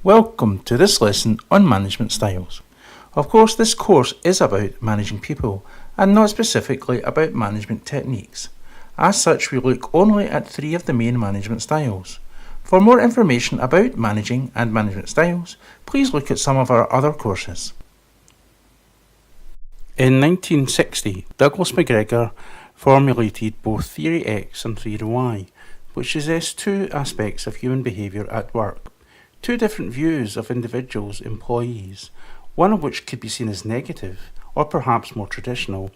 Welcome to this lesson on management styles. Of course, this course is about managing people and not specifically about management techniques. As such, we look only at 3 of the main management styles. For more information about managing and management styles, please look at some of our other courses. In 1960, Douglas McGregor formulated both Theory X and Theory Y, which suggests 2 aspects of human behaviour at work. 2 different views of individuals, employees, one of which could be seen as negative, or perhaps more traditional,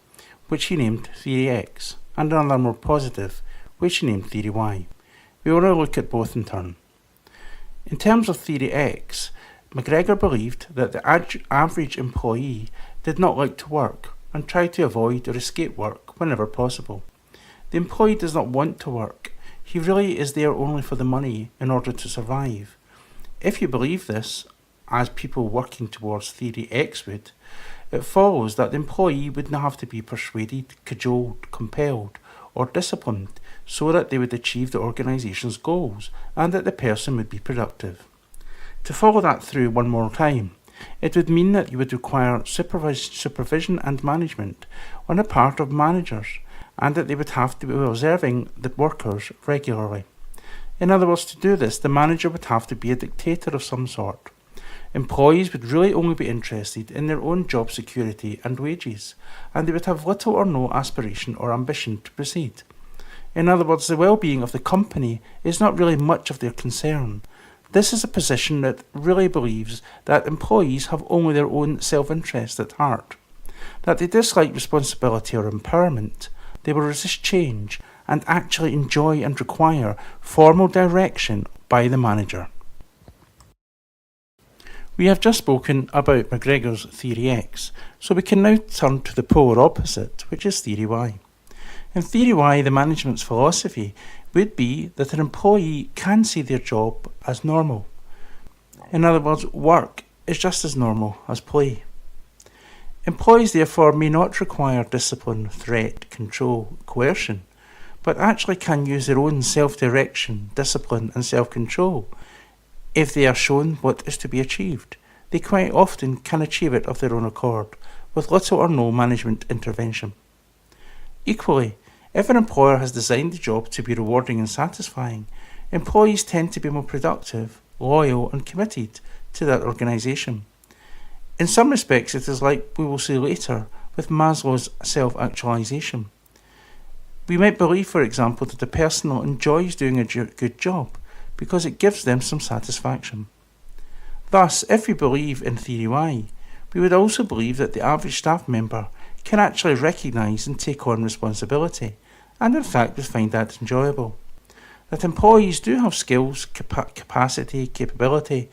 which he named Theory X, and another more positive, which he named Theory Y. We will now look at both in turn. In terms of Theory X, McGregor believed that the average employee did not like to work and tried to avoid or escape work whenever possible. The employee does not want to work. He really is there only for the money in order to survive. If you believe this, as people working towards Theory X would, it follows that the employee would not have to be persuaded, cajoled, compelled, or disciplined so that they would achieve the organisation's goals and that the person would be productive. To follow that through one more time, it would mean that you would require supervision and management on the part of managers, and that they would have to be observing the workers regularly. In other words, to do this, the manager would have to be a dictator of some sort. Employees would really only be interested in their own job security and wages, and they would have little or no aspiration or ambition to proceed. In other words, the well-being of the company is not really much of their concern. This is a position that really believes that employees have only their own self-interest at heart, that they dislike responsibility or empowerment, they will resist change, and actually enjoy and require formal direction by the manager. We have just spoken about McGregor's Theory X, so we can now turn to the polar opposite, which is Theory Y. In Theory Y, the management's philosophy would be that an employee can see their job as normal. In other words, work is just as normal as play. Employees therefore may not require discipline, threat, control, coercion, but actually can use their own self-direction, discipline and self-control. If they are shown what is to be achieved, they quite often can achieve it of their own accord, with little or no management intervention. Equally, if an employer has designed the job to be rewarding and satisfying, employees tend to be more productive, loyal and committed to that organisation. In some respects, it is like we will see later with Maslow's self-actualisation. We might believe, for example, that a person enjoys doing a good job because it gives them some satisfaction. Thus, if we believe in Theory Y, we would also believe that the average staff member can actually recognise and take on responsibility, and in fact would find that enjoyable. That employees do have skills, capacity, capability,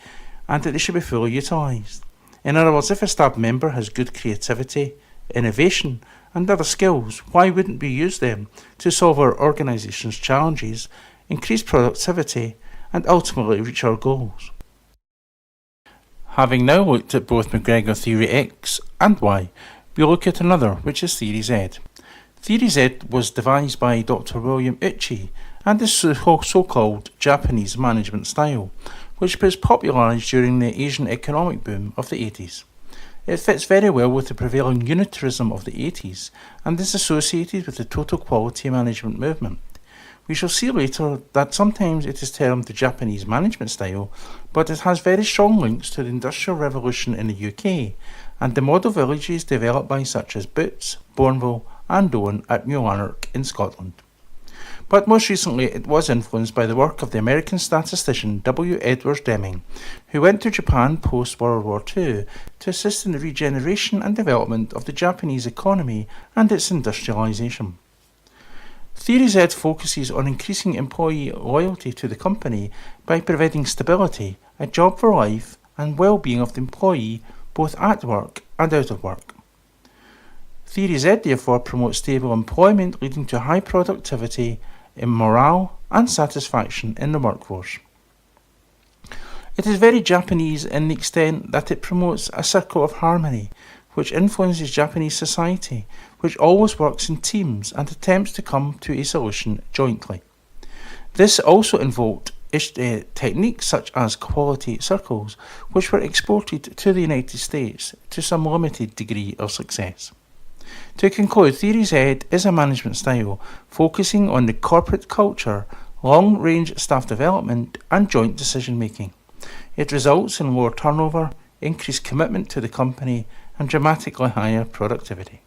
and that they should be fully utilised. In other words, if a staff member has good creativity, innovation, and other skills, why wouldn't we use them to solve our organisation's challenges, increase productivity, and ultimately reach our goals? Having now looked at both McGregor Theory X and Y, we look at another, which is Theory Z. Theory Z was devised by Dr. William Uchi and is so-called Japanese management style, which was popularised during the Asian economic boom of the 80s. It fits very well with the prevailing Unitarism of the 80s and is associated with the total quality management movement. We shall see later that sometimes it is termed the Japanese management style, but it has very strong links to the Industrial Revolution in the UK and the model villages developed by such as Boots, Bourneville and Owen at Muirlanark in Scotland. But most recently it was influenced by the work of the American statistician W. Edwards Deming, who went to Japan post-World War II to assist in the regeneration and development of the Japanese economy and its industrialisation. Theory Z focuses on increasing employee loyalty to the company by providing stability, a job for life, and well-being of the employee both at work and out of work. Theory Z therefore promotes stable employment leading to high productivity, in morale and satisfaction in the workforce. It is very Japanese in the extent that it promotes a circle of harmony, which influences Japanese society, which always works in teams and attempts to come to a solution jointly. This also involved techniques such as quality circles, which were exported to the United States to some limited degree of success. To conclude, Theory Z is a management style focusing on the corporate culture, long-range staff development, and joint decision-making. It results in lower turnover, increased commitment to the company, and dramatically higher productivity.